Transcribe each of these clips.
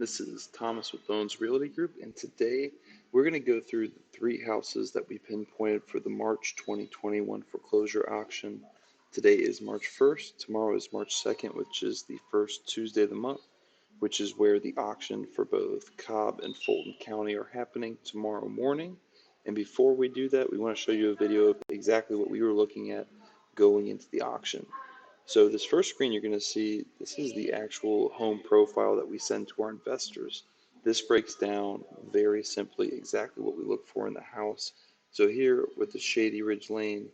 This is Thomas with Bones Realty Group, and today we're going to go through the three houses that we pinpointed for the March 2021 foreclosure auction. Today is March 1st, tomorrow is March 2nd, which is the first Tuesday of the month, which is where the auction for both Cobb and Fulton County are happening tomorrow morning. And before we do that, we want to show you a video of exactly what we were looking at going into the auction. So this first screen you're going to see, this is the actual home profile that we send to our investors. This breaks down very simply exactly what we look for in the house. So here with the Shady Ridge Lane,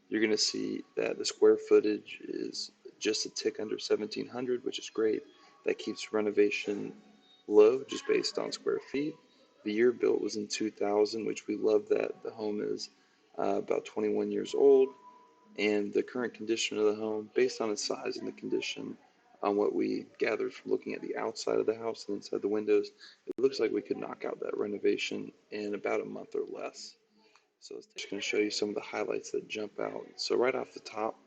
you're going to see that the square footage is just a tick under 1,700, which is great. That keeps renovation low just based on square feet. The year built was in 2000, which we love that the home is about 21 years old. And the current condition of the home, based on its size and the condition, on what we gathered from looking at the outside of the house and inside the windows, it looks like we could knock out that renovation in about a month or less. So I'm just going to show you some of the highlights that jump out. So right off the top,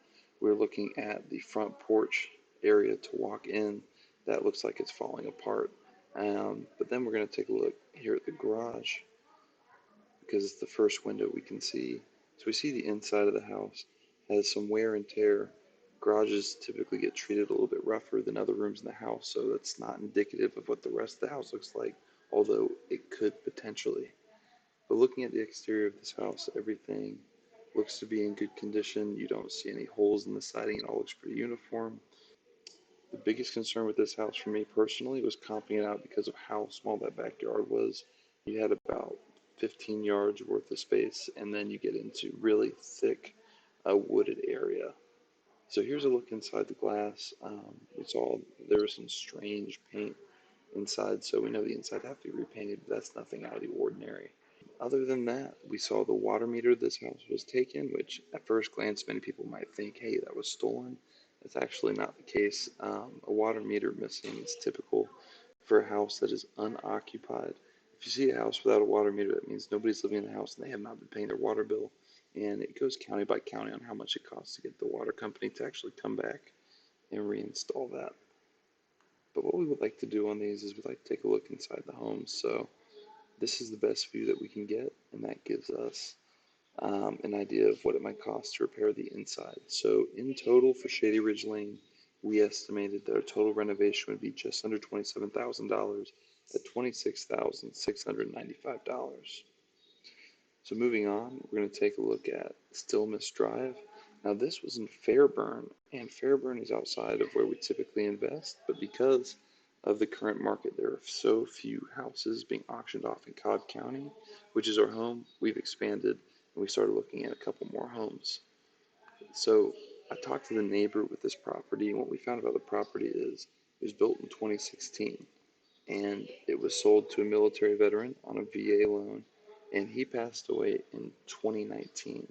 we're looking at the front porch area to walk in. That looks like it's falling apart. But then we're going to take a look here at the garage because it's the first window we can see. So we see the inside of the house has some wear and tear. Garages typically get treated a little bit rougher than other rooms in the house, so that's not indicative of what the rest of the house looks like, although it could potentially. But looking at the exterior of this house, everything looks to be in good condition. You don't see any holes in the siding. It all looks pretty uniform. The biggest concern with this house for me personally was comping it out because of how small that backyard was. You had about 15 yards worth of space, and then you get into really thick wooded area. So here's a look inside the glass. We saw there was some strange paint inside, so we know the inside have to be repainted, but that's nothing out of the ordinary. Other than that, we saw the water meter this house was taken, which at first glance many people might think, hey, that was stolen. That's actually not the case. A water meter missing is typical for a house that is unoccupied. If you see a house without a water meter, that means nobody's living in the house and they have not been paying their water bill. And it goes county by county on how much it costs to get the water company to actually come back and reinstall that. But what we would like to do on these is we'd like to take a look inside the home. So this is the best view that we can get, and that gives us an idea of what it might cost to repair the inside. So in total for Shady Ridge Lane, we estimated that our total renovation would be just under $27,000 at $26,695. So moving on, we're going to take a look at Stillmiss Drive. Now this was in Fairburn, and Fairburn is outside of where we typically invest, but because of the current market, there are so few houses being auctioned off in Cobb County, which is our home. We've expanded and we started looking at a couple more homes. So I talked to the neighbor with this property, and what we found about the property is it was built in 2016, and it was sold to a military veteran on a VA loan, and he passed away in 2019,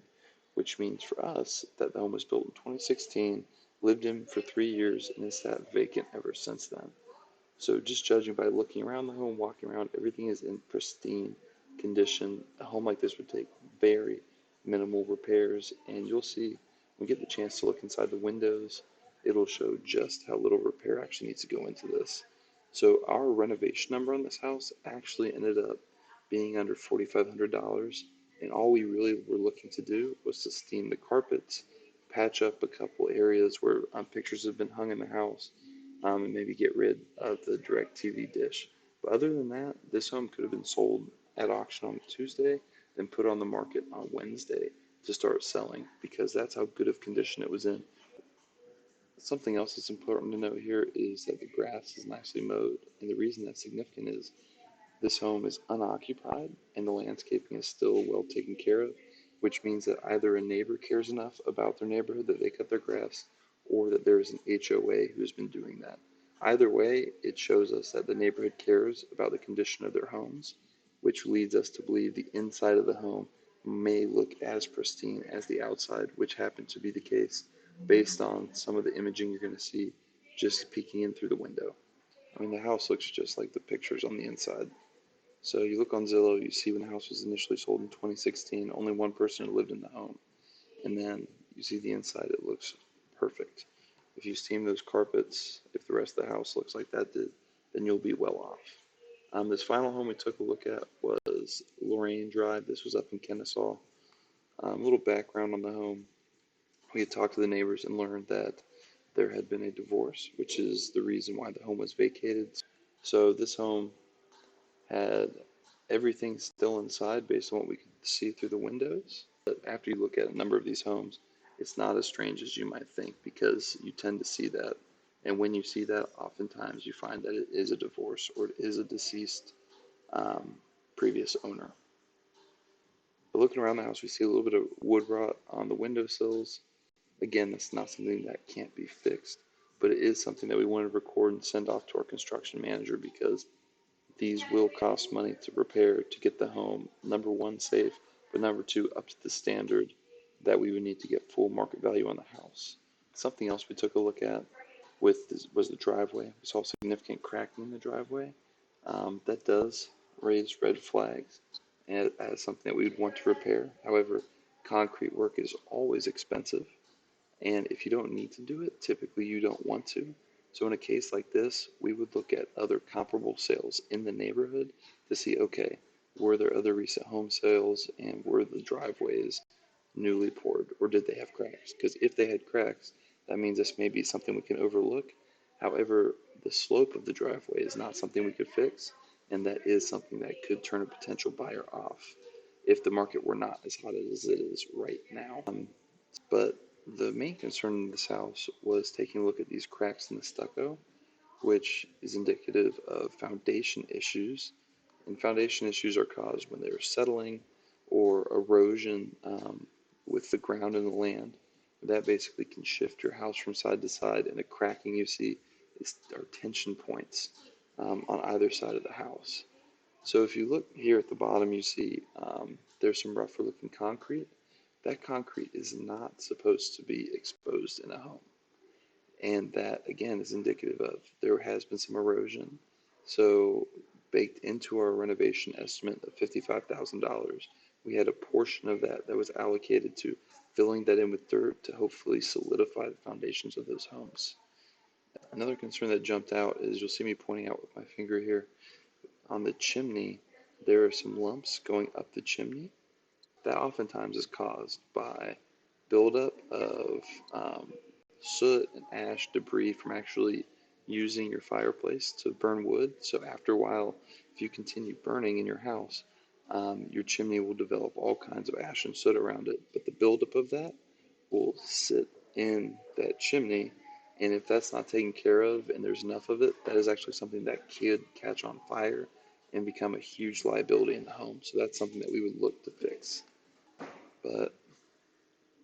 which means for us that the home was built in 2016, lived in for 3 years, and has sat vacant ever since then. So just judging by looking around the home, walking around, everything is in pristine condition. A home like this would take very minimal repairs, and you'll see when we get the chance to look inside the windows, it'll show just how little repair actually needs to go into this. So our renovation number on this house actually ended up being under $4,500, and all we really were looking to do was to steam the carpets, patch up a couple areas where pictures have been hung in the house, and maybe get rid of the DirecTV dish. But other than that, this home could have been sold at auction on Tuesday, then put on the market on Wednesday to start selling because that's how good of condition it was in. Something else that's important to note here is that the grass is nicely mowed, and the reason that's significant is this home is unoccupied and the landscaping is still well taken care of, which means that either a neighbor cares enough about their neighborhood that they cut their grass or that there is an HOA who's been doing that. Either way, it shows us that the neighborhood cares about the condition of their homes, which leads us to believe the inside of the home may look as pristine as the outside, which happened to be the case based on some of the imaging you're going to see just peeking in through the window. I mean, the house looks just like the pictures on the inside. So you look on Zillow, you see when the house was initially sold in 2016, only one person lived in the home. And then you see the inside, it looks perfect. If you steam those carpets, if the rest of the house looks like that did, then you'll be well off. This final home we took a look at was Lorraine Drive. This was up in Kennesaw. A little background on the home. We had talked to the neighbors and learned that there had been a divorce, which is the reason why the home was vacated. So this home had everything still inside based on what we could see through the windows. But after you look at a number of these homes, it's not as strange as you might think because you tend to see that. And when you see that, oftentimes you find that it is a divorce or it is a deceased um, previous owner. But looking around the house, we see a little bit of wood rot on the windowsills. Again, that's not something that can't be fixed, but it is something that we want to record and send off to our construction manager because these will cost money to repair to get the home, number one, safe, but number two, up to the standard that we would need to get full market value on the house. Something else we took a look at was the driveway. We saw significant cracking in the driveway. That does raise red flags and as something that we would want to repair. However, concrete work is always expensive. And if you don't need to do it, typically you don't want to. So in a case like this, we would look at other comparable sales in the neighborhood to see, okay, were there other recent home sales and were the driveways newly poured or did they have cracks? Because if they had cracks, that means this may be something we can overlook. However, the slope of the driveway is not something we could fix, and that is something that could turn a potential buyer off if the market were not as hot as it is right now. But the main concern in this house was taking a look at these cracks in the stucco, which is indicative of foundation issues. And foundation issues are caused when they're settling or erosion with the ground and the land. That basically can shift your house from side to side, and the cracking you see are tension points on either side of the house. So if you look here at the bottom, you see there's some rougher looking concrete. That concrete is not supposed to be exposed in a home. And that, again, is indicative of there has been some erosion. So, baked into our renovation estimate of $55,000, we had a portion of that that was allocated to filling that in with dirt to hopefully solidify the foundations of those homes. Another concern that jumped out is you'll see me pointing out with my finger here on the chimney, there are some lumps going up the chimney that oftentimes is caused by buildup of soot and ash debris from actually using your fireplace to burn wood. So after a while, if you continue burning in your house, your chimney will develop all kinds of ash and soot around it. But the buildup of that will sit in that chimney. And if that's not taken care of and there's enough of it, that is actually something that could catch on fire and become a huge liability in the home. So that's something that we would look to fix. But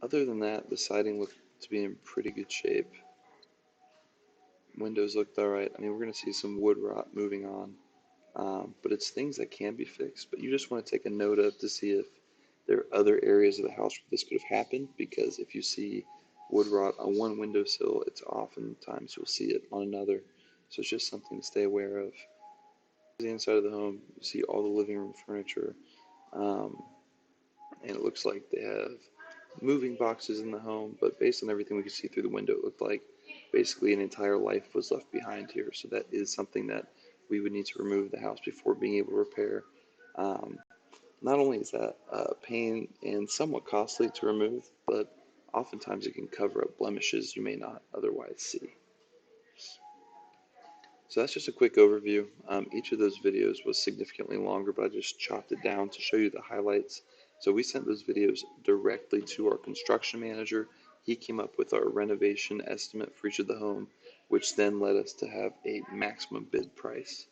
other than that, the siding looked to be in pretty good shape. Windows looked all right. I mean, we're going to see some wood rot moving on, but it's things that can be fixed. But you just want to take a note of to see if there are other areas of the house where this could have happened, because if you see wood rot on one windowsill, it's oftentimes you'll see it on another. So it's just something to stay aware of. The inside of the home, you see all the living room furniture, um, and it looks like they have moving boxes in the home, but based on everything we could see through the window, it looked like basically an entire life was left behind here. So that is something that we would need to remove the house before being able to repair. Um, Not only is that pain and somewhat costly to remove, but oftentimes it can cover up blemishes you may not otherwise see. So that's just a quick overview. Each of those videos was significantly longer, but I just chopped it down to show you the highlights. So we sent those videos directly to our construction manager. He came up with our renovation estimate for each of the home, which then led us to have a maximum bid price.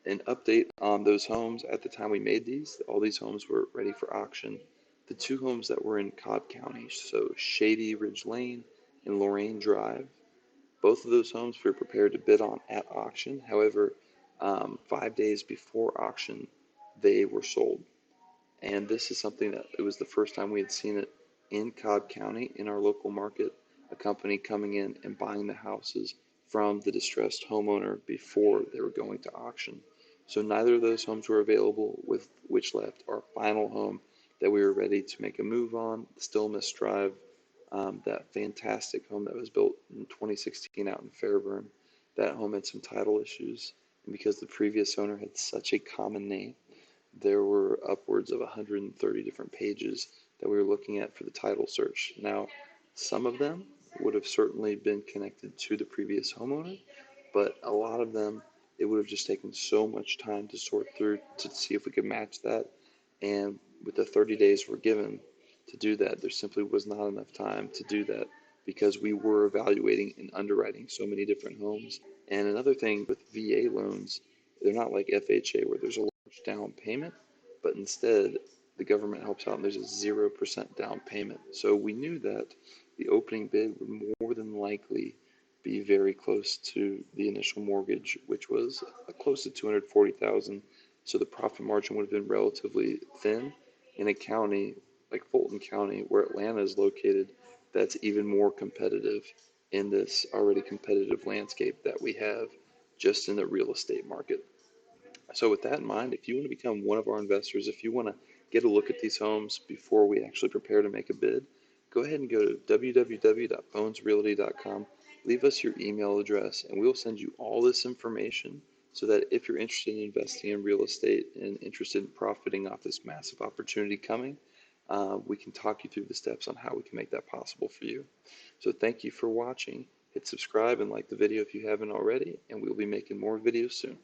An update on those homes at the time we made these, all these homes were ready for auction. The two homes that were in Cobb County, so Shady Ridge Lane and Lorraine Drive, both of those homes we were prepared to bid on at auction. However, 5 days before auction, they were sold. And this is something that it was the first time we had seen it in Cobb County in our local market, a company coming in and buying the houses from the distressed homeowner before they were going to auction. So neither of those homes were available, with which left our final home that we were ready to make a move on, Stillness Drive, that fantastic home that was built in 2016 out in Fairburn. That home had some title issues, And because the previous owner had such a common name, there were upwards of 130 different pages that we were looking at for the title search. Now, some of them would have certainly been connected to the previous homeowner, but a lot of them, it would have just taken so much time to sort through to see if we could match that. And with the 30 days we're given to do that, there simply was not enough time to do that because we were evaluating and underwriting so many different homes. And another thing with VA loans, they're not like FHA where there's a large down payment, but instead the government helps out and there's a 0% down payment. So we knew that the opening bid would more than likely be very close to the initial mortgage, which was close to 240,000. So the profit margin would have been relatively thin in a county like Fulton County, where Atlanta is located, that's even more competitive in this already competitive landscape that we have just in the real estate market. So with that in mind, if you want to become one of our investors, if you want to get a look at these homes before we actually prepare to make a bid, go ahead and go to www.bonesrealty.com, leave us your email address, and we'll send you all this information so that if you're interested in investing in real estate and interested in profiting off this massive opportunity coming, we can talk you through the steps on how we can make that possible for you. So thank you for watching. Hit subscribe and like the video if you haven't already, and we'll be making more videos soon.